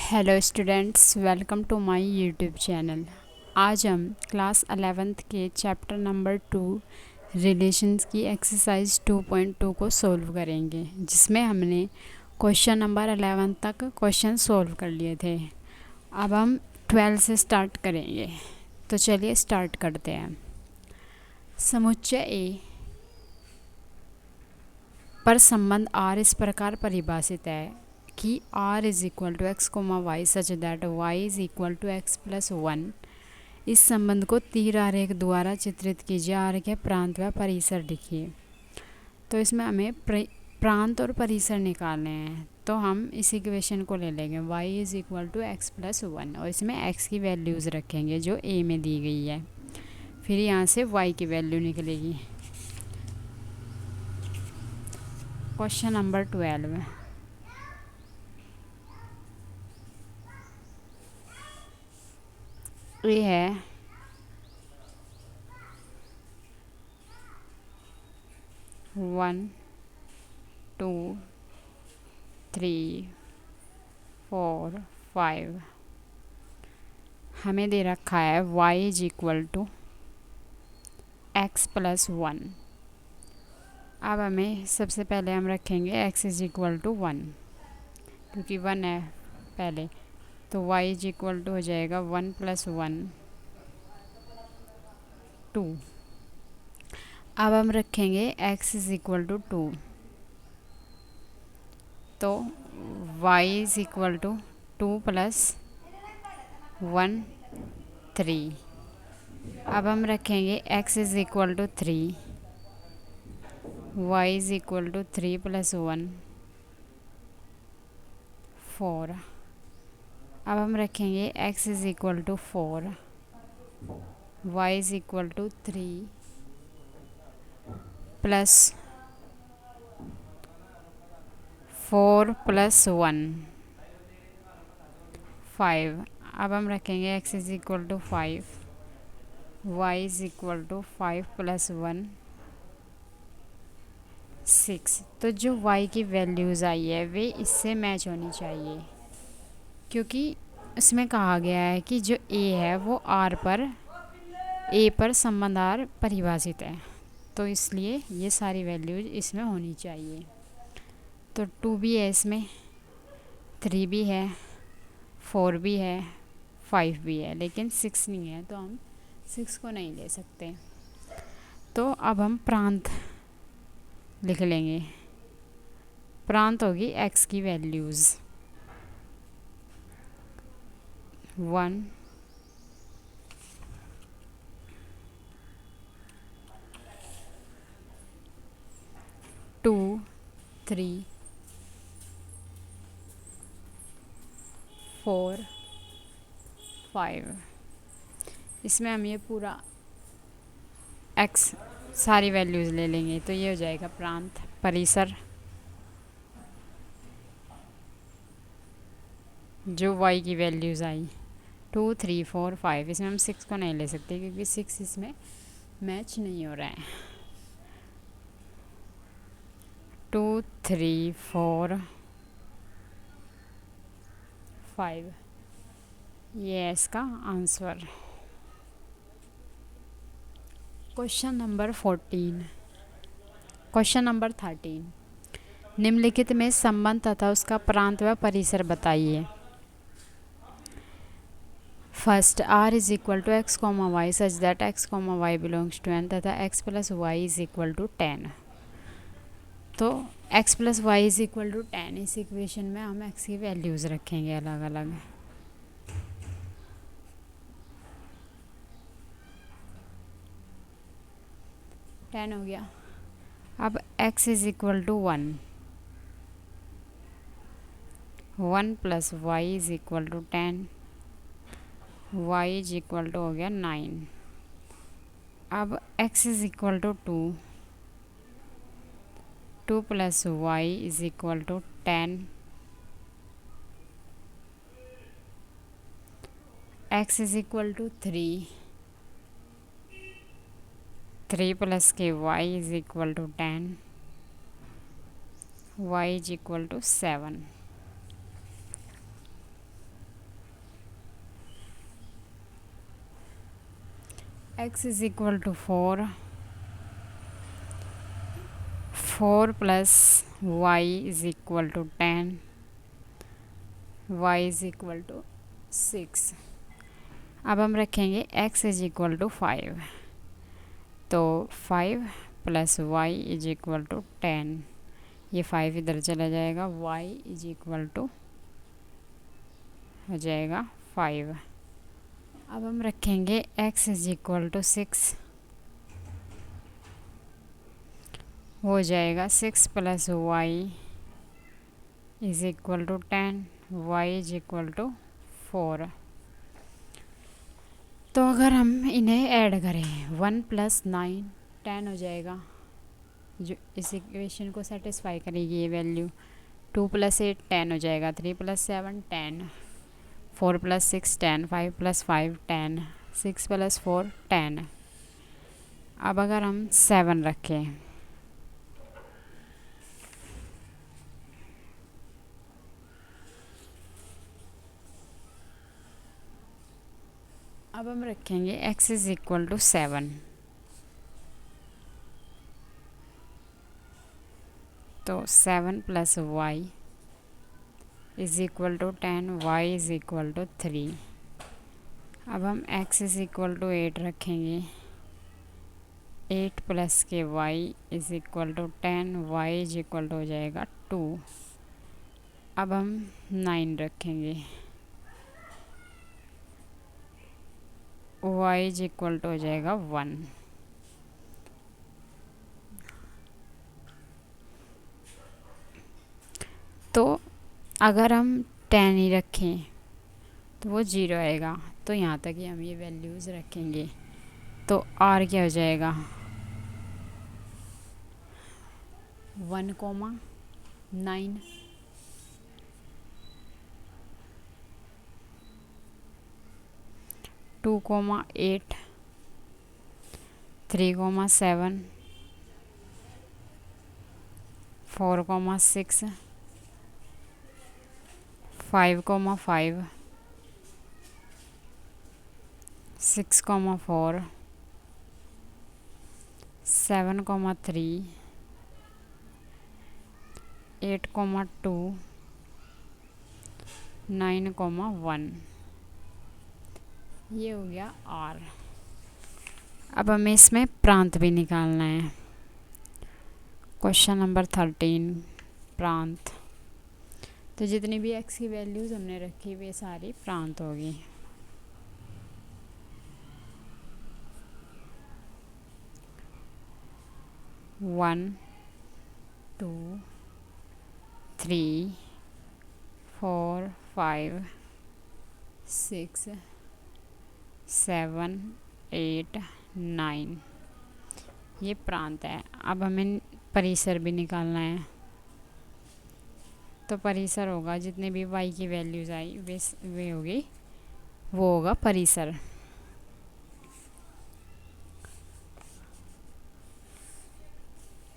Hello students, welcome to my YouTube channel. आज हम class 11th के चैप्टर नंबर 2 रिलेशंस की एक्सरसाइज 2.2 को सॉल्व करेंगे, जिसमें हमने क्वेश्चन नंबर 11 तक क्वेश्चन सॉल्व कर लिए थे। अब हम 12 से स्टार्ट करेंगे, तो चलिए स्टार्ट करते हैं। समुच्चय ए पर संबंध R इस प्रकार परिभाषित है कि R is equal to x comma y such that y is equal to x plus 1। इस संबंध को तीर आरेख द्वारा चित्रित कीजिए। आर के प्रांत व परिसर लिखिए। तो इसमें हमें प्रांत और परिसर निकालने हैं, तो हम इस इक्वेशन को ले लेंगे y is equal to x plus 1 और इसमें x की वैल्यूज़ रखेंगे जो a में दी गई है। फिर यहाँ से y की वैल्यू निकलेगी। क्वेश्चन नंबर 12 ये है 1 2 3 4 5। हमें दे रखा है y is equal to x plus 1। अब हमें सबसे पहले हम रखेंगे x इज इक्वल टू 1, क्योंकि 1 है पहले, तो y इज इक्वल टू हो जाएगा 1 प्लस 1 2। अब हम रखेंगे x इज इक्वल टू 2, तो y is equal to 2 plus 1 3। अब हम रखेंगे x is equal to 3, y is equal to 3 plus 1 4। अब हम रखेंगे x is equal to 4, y is equal to 3 plus 4 plus 1 5। अब हम रखेंगे x is equal to 5, y is equal to 5 plus 1 6। तो जो y की वैल्यूज़ आई है वे इससे मैच होनी चाहिए, क्योंकि इसमें कहा गया है कि जो a है वो a पर संबंध R परिभाषित है, तो इसलिए ये सारी वैल्यूज इसमें होनी चाहिए। तो 2 भी है इसमें, 3 भी है, 4 भी है, 5 भी है, लेकिन 6 नहीं है, तो हम 6 को नहीं ले सकते। तो अब हम प्रांत लिख लेंगे। प्रांत होगी x की वैल्यूज़ 1 2 3 4 5। इसमें हम ये पूरा x सारी वैल्यूज़ ले लेंगे, तो ये हो जाएगा प्रांत। परिसर जो y की वैल्यूज़ आई 2 3 4 5, इसमें हम 6 को नहीं ले सकते क्योंकि 6 इसमें मैच नहीं हो रहा है। 2 3 4 5, ये है इसका answer. Question number 14। Question number 13, निम्नलिखित में संबंध तथा उसका प्रांत व परिसर बताइए। First, R is equal to x comma y such that x comma y belongs to n तथा x plus y is equal to 10। तो x plus y is equal to 10, इस इक्वेशन में हम x की वैल्यूज़ रखेंगे अलग अलग। Ten हो गया। अब x is equal to 1, 1 plus y is equal to 10, y is equal to हो गया 9। अब x is equal to 2, 2 plus y is equal to 10, x is equal to 3, 3 plus के y is equal to 10, y is equal to 7। x is equal to 4, 4 plus y is equal to 10, y is equal to 6। अब हम रखेंगे x is equal to 5, तो 5 plus y is equal to 10, ये 5 इधर चला जाएगा, y is equal to हो जाएगा 5। अब हम रखेंगे x इज इक्वल टू 6, हो जाएगा 6 plus y is equal to 10, y is equal to 4। तो अगर हम इन्हें ऐड करें 1 प्लस 9 10 हो जाएगा, जो इस इक्वेशन को सेटिस्फाई करेगी ये वैल्यू। 2 प्लस 8 10 हो जाएगा, 3 प्लस 7 10, 4 प्लस 6 10, 5 प्लस 5 10, 6 प्लस 4 10। अब अगर हम 7 रखें, अब हम रखेंगे x इज इक्वल टू 7, तो 7 plus y is equal to 10, y is equal to 3। अब हम x इज इक्वल टू 8 रखेंगे, 8 प्लस के y is equal to 10, y is equal to हो जाएगा 2। अब हम 9 रखेंगे, y इज इक्वल टू हो जाएगा 1। तो अगर हम 10 ही रखें तो वो 0 आएगा, तो यहाँ तक ही हम ये वैल्यूज़ रखेंगे। तो r क्या हो जाएगा 1,9, 2,8, 3,7, 4,6, 5,5, 6,4, 7,3, 8,2, 9,1। ये हो गया r। अब हमें इसमें प्रांत भी निकालना है। क्वेश्चन नंबर 13 प्रांत। तो जितनी भी x की वैल्यूज़ हमने रखी वे सारी प्रांत होगी। वन 2 3 4 5 6 7 8 9, ये प्रांत है। अब हमें परिसर भी निकालना है। तो परिसर होगा जितने भी y की वैल्यूज़ आई वे होगी, वो होगा परिसर।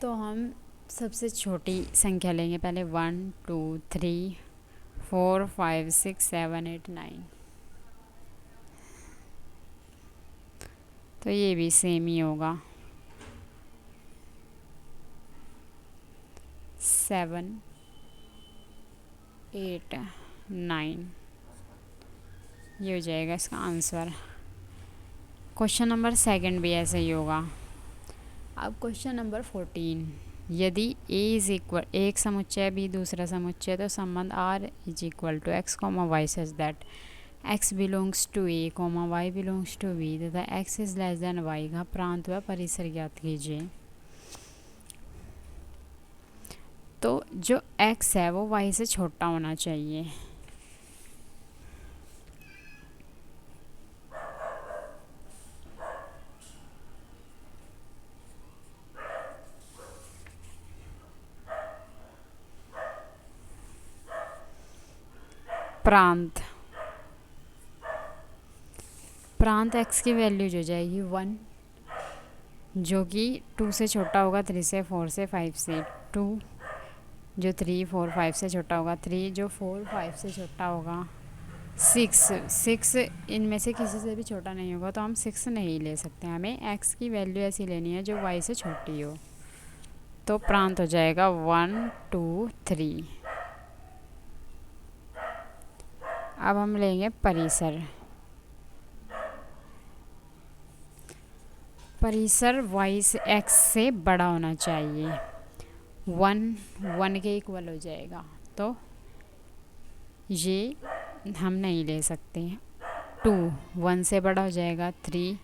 तो हम सबसे छोटी संख्या लेंगे पहले, 1 2 3 4 5 6 7 8 9। तो ये भी सेम ही होगा, 7 8 9, ये हो जाएगा इसका आंसर। क्वेश्चन नंबर सेकंड भी ऐसे ही होगा। अब क्वेश्चन नंबर 14, यदि a इज इक्वल, एक समुच्चय b दूसरा समुच्चय, तो संबंध r is equal to x comma y such that x belongs to a comma y belongs to b तथा x is less than y का प्रांत व परिसर ज्ञात कीजिए। तो जो x है वो y से छोटा होना चाहिए। प्रांत, प्रांत x की वैल्यू जो जाएगी 1, जो कि 2 से छोटा होगा, 3 से 4 से 5 से 2, जो 3 4 5 से छोटा होगा 3, जो 4 5 से छोटा होगा सिक्स सिक्स इनमें से किसी से भी छोटा नहीं होगा, तो हम सिक्स नहीं ले सकते, हमें एक्स की वैल्यू ऐसी लेनी है जो वाई से छोटी हो। तो प्रांत हो जाएगा 1 2 3। अब हम लेंगे परिसर। परिसर वाई से एक्स से बड़ा होना चाहिए, 1 के इक्वल हो जाएगा, तो ये हम नहीं ले सकते। 2 1 से बड़ा हो जाएगा, 3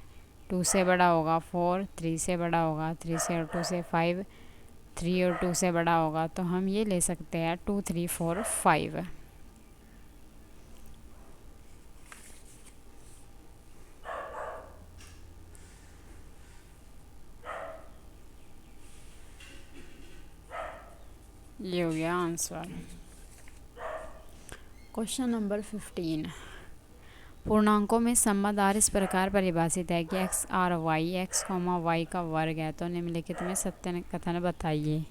2 से बड़ा होगा, 4 3 से बड़ा होगा, 3 से और 2 से 5, 3 और 2 से बड़ा होगा, तो हम ये ले सकते हैं 2 3 4 5। ये हो गया आंसर। Question number 15। पूर्णांकों में संबंध आर इस प्रकार परिभाषित है कि x R y x comma y का वर्ग है, तो निम्नलिखित में सत्य कथन बताइए।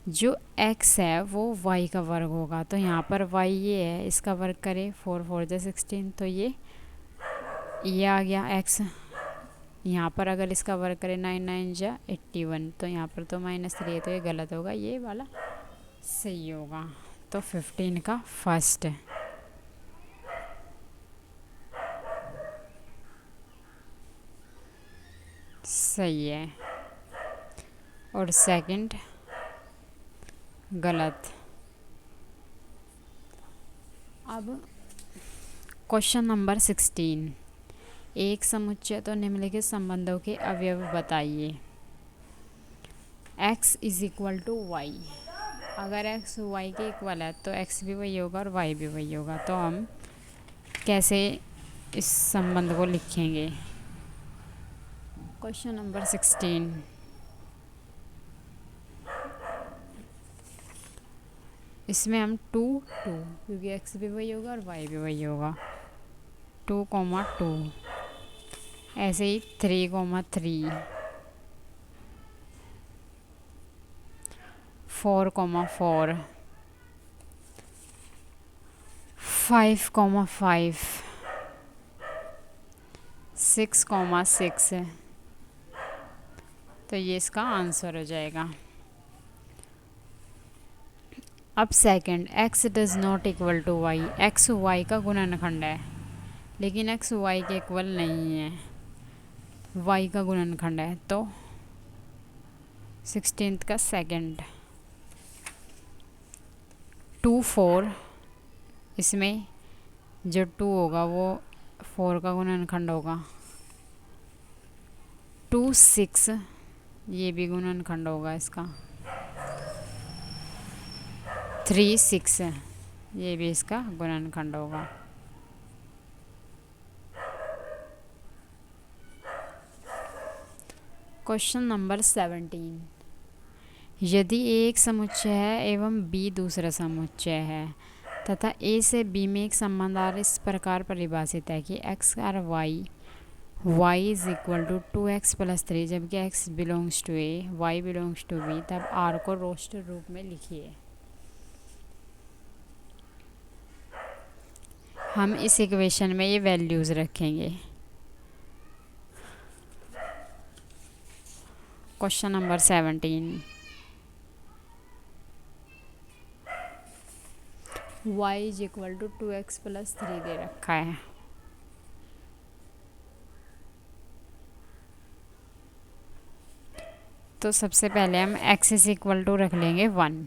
जो x है वो y का वर्ग होगा, तो यहाँ पर y ये है, इसका वर्ग करें 4 4 जा 16, तो ये आ गया x। यहाँ पर अगर इसका वर्ग करें 9 9 जा 81, तो यहाँ पर तो -3 है, तो ये गलत होगा, ये वाला सही होगा। तो 15 का फर्स्ट सही है और सेकंड गलत। अब क्वेश्चन नंबर 16। एक समुच्चय तो निम्नलिखित संबंधों के अवयव बताइए। x is equal to y, अगर x y के इक्वल है तो x भी वही होगा और y भी वही होगा, तो हम कैसे इस संबंध को लिखेंगे। Question number 16। इसमें हम 2 2, क्योंकि x भी वही होगा और y भी वही होगा, 2 2, ऐसे ही 3 3, 4 4, 5 5, 6 6, तो ये इसका आंसर हो जाएगा। अब second, x does not equal to y, x y का गुणनखंड है, लेकिन x वाई के इक्वल नहीं है, y का गुणनखंड है, तो 16th का सेकंड। 2 4, इसमें जो 2 होगा वो 4 का गुणनखंड होगा। 2 6, ये भी गुणनखंड होगा इसका। 3 6, ये भी इसका गुणनखंड होगा। Question number 17। यदि ए एक समुच्चय है एवं बी दूसरा समुच्चय है तथा ए से बी में एक संबंध आर इस प्रकार परिभाषित है कि x R y y is equal to 2x + 3, जबकि x belongs to A y belongs to B, तब r को रोस्टर रूप में लिखिए। हम इस इक्वेशन में ये वैल्यूज़ रखेंगे। Question number 17। y is equal to 2x + 3 दे रखा है, तो सबसे पहले हम x इज इक्वल टू रख लेंगे 1,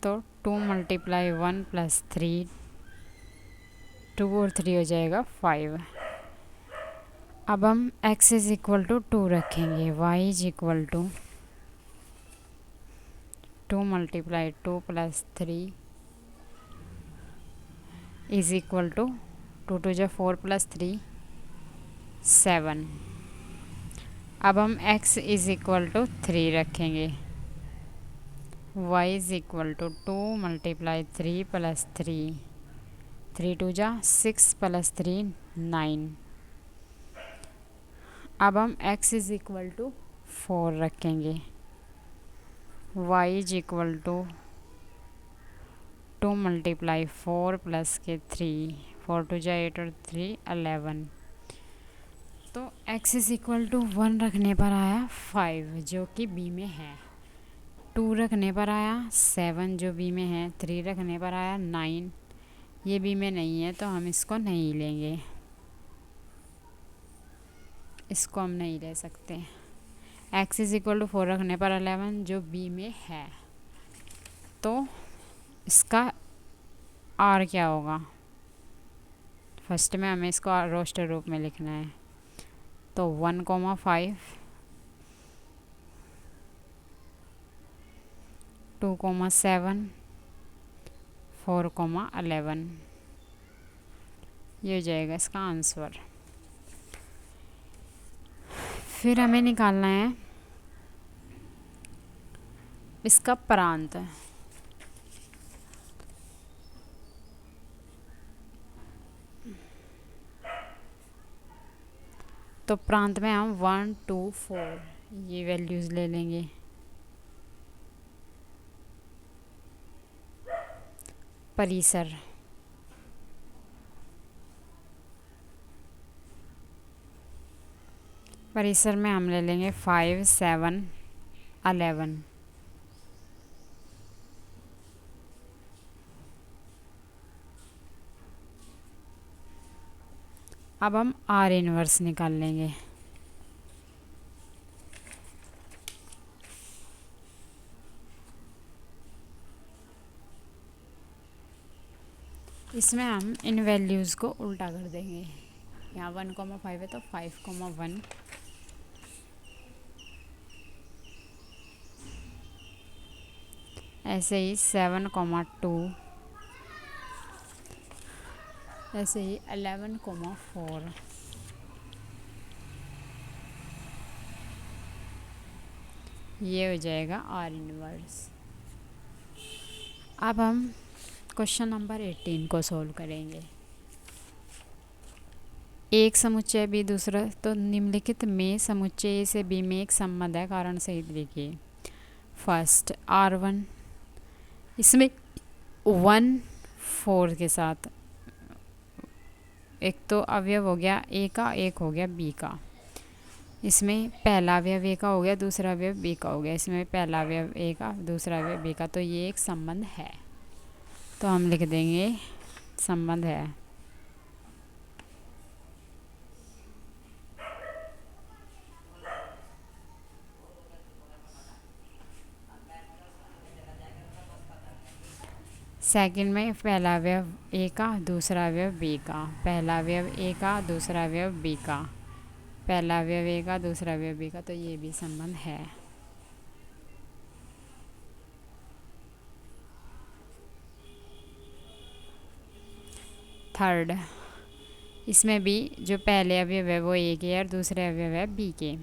तो 2 × 1 + 3, 2 और 3 हो जाएगा 5। अब हम x इज इक्वल टू 2 रखेंगे, y is equal to 2 × 2 + 3 is equal to 2 2 जा 4 + 3 7। अब हम x इज इक्वल टू 3 रखेंगे, y इज इक्वल टू 2 × 3 + 3, 3 2 जा 6 + 3 9। अब हम x इज इक्वल टू 4 रखेंगे, y is equal to two multiply 4 plus के 3, 4 टू जा 8 और 3 11। तो x इज इक्वल टू 1 रखने पर आया 5 जो कि बी में है, 2 रखने पर आया 7 जो बी में है, 3 रखने पर आया 9, ये बी में नहीं है तो हम इसको नहीं लेंगे, इसको हम नहीं ले सकते। x इज इक्वल टू 4 रखने पर 11 जो बी में है, तो इसका r क्या होगा? फर्स्ट में हमें इसको रोस्टर रूप में लिखना है, तो 1,5 2,7 4,11, ये हो जाएगा इसका आंसर। फिर हमें निकालना है इसका प्रांत। तो प्रांत में हम 1 2 4 ये वैल्यूज़ ले लेंगे। परिसर, परिसर में हम ले लेंगे 5 7 11। अब हम R इन्वर्स निकाल लेंगे। इसमें हम इन वैल्यूज़ को उल्टा कर देंगे। यहाँ 1,5 है तो 5,1, ऐसे ही 7,2, ऐसे ही 11,4। ये हो जाएगा R इन्वर्स। अब हम क्वेश्चन नंबर 18 को सॉल्व करेंगे। एक समुच्चय बी दूसरा, तो निम्नलिखित में समुच्चय ए से बी में एक संबंध है, कारण सहित लिखिए। फर्स्ट R1, इसमें 1 4 के साथ एक तो अवयव हो गया ए का, एक हो गया बी का। इसमें पहला अवयव ए का हो गया, दूसरा अवयव बी का हो गया। इसमें पहला अवयव ए का, दूसरा अवयव बी का, तो ये एक संबंध है, तो हम लिख देंगे संबंध है। सेकंड में पहला अवयव ए का, दूसरा अवयव बी का, पहला अवयव ए का, दूसरा अवयव बी का, पहला अवयव ए का, दूसरा अवयव बी का, तो ये भी संबंध है। थर्ड, इसमें भी जो पहले अवयव है वो ए के और दूसरे अवयव है बी के,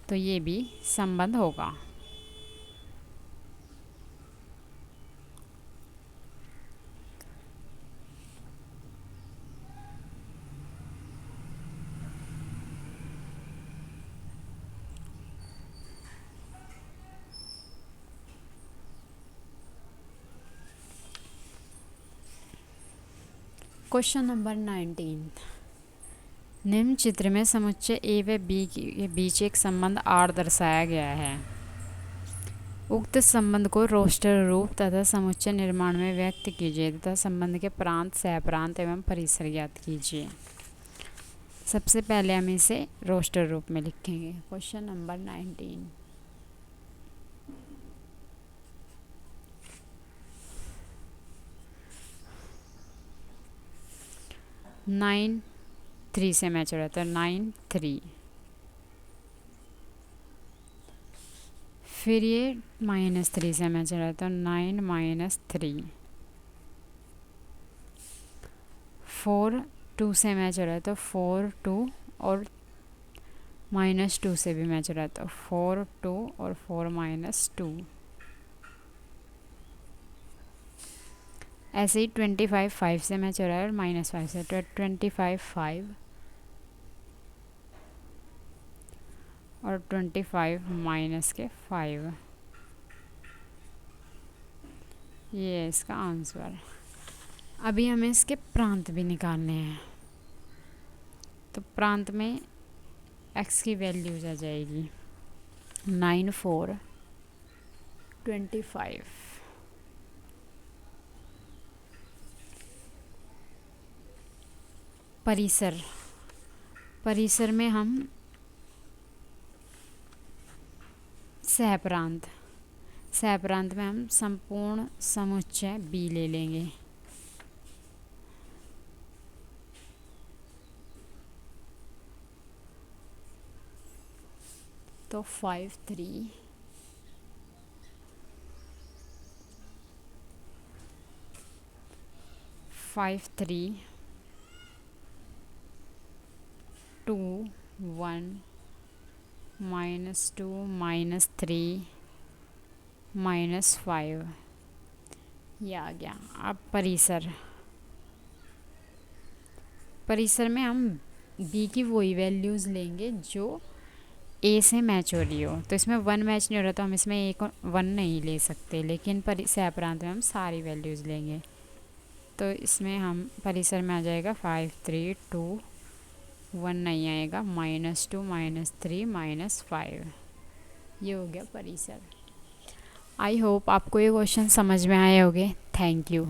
तो ये भी संबंध होगा। क्वेश्चन नंबर 19, निम्न चित्र में समुच्चय ए व बी के बीच एक संबंध आर दर्शाया गया है। उक्त संबंध को रोस्टर रूप तथा समुच्चय निर्माण में व्यक्त कीजिए तथा संबंध के प्रांत, सहप्रांत एवं परिसर ज्ञात कीजिए। सबसे पहले हम इसे रोस्टर रूप में लिखेंगे। क्वेश्चन नंबर 19, 9 3 से मैच हो रहा है, तो 9 3, फिर ये -3 से मैच हो रहा है, तो 9 -3, 4 2 से मैच हो रहा है, तो 4 2 और -2 से भी मैच हो रहा है, तो 4 2 और 4 -2। ऐसे ही 25 5 से मैच हो रहा है और -5 से, तो 25 5 और 25 -5। ये है इसका आंसर। अभी हमें इसके प्रांत भी निकालने हैं। तो प्रांत में x की वैल्यूज आ जाएगी 9 4 25। परिसर, परिसर में हम सहप्रांत, सहप्रांत में हम संपूर्ण समुच्चय b ले लेंगे। तो 5 3 5 3 2 1 -2 -3 -5, ये आ गया। अब परिसर, परिसर में हम b की वही वैल्यूज़ लेंगे जो a से मैच हो रही हो। तो इसमें 1 मैच नहीं हो रहा तो हम इसमें एक 1 नहीं ले सकते, लेकिन सहप्रांत में हम सारी वैल्यूज़ लेंगे। तो इसमें हम परिसर में आ जाएगा 5 3 2 1 नहीं आएगा, -2 -3 -5, ये हो गया परिसर। आई होप आपको ये क्वेश्चन समझ में आए होंगे। Thank you.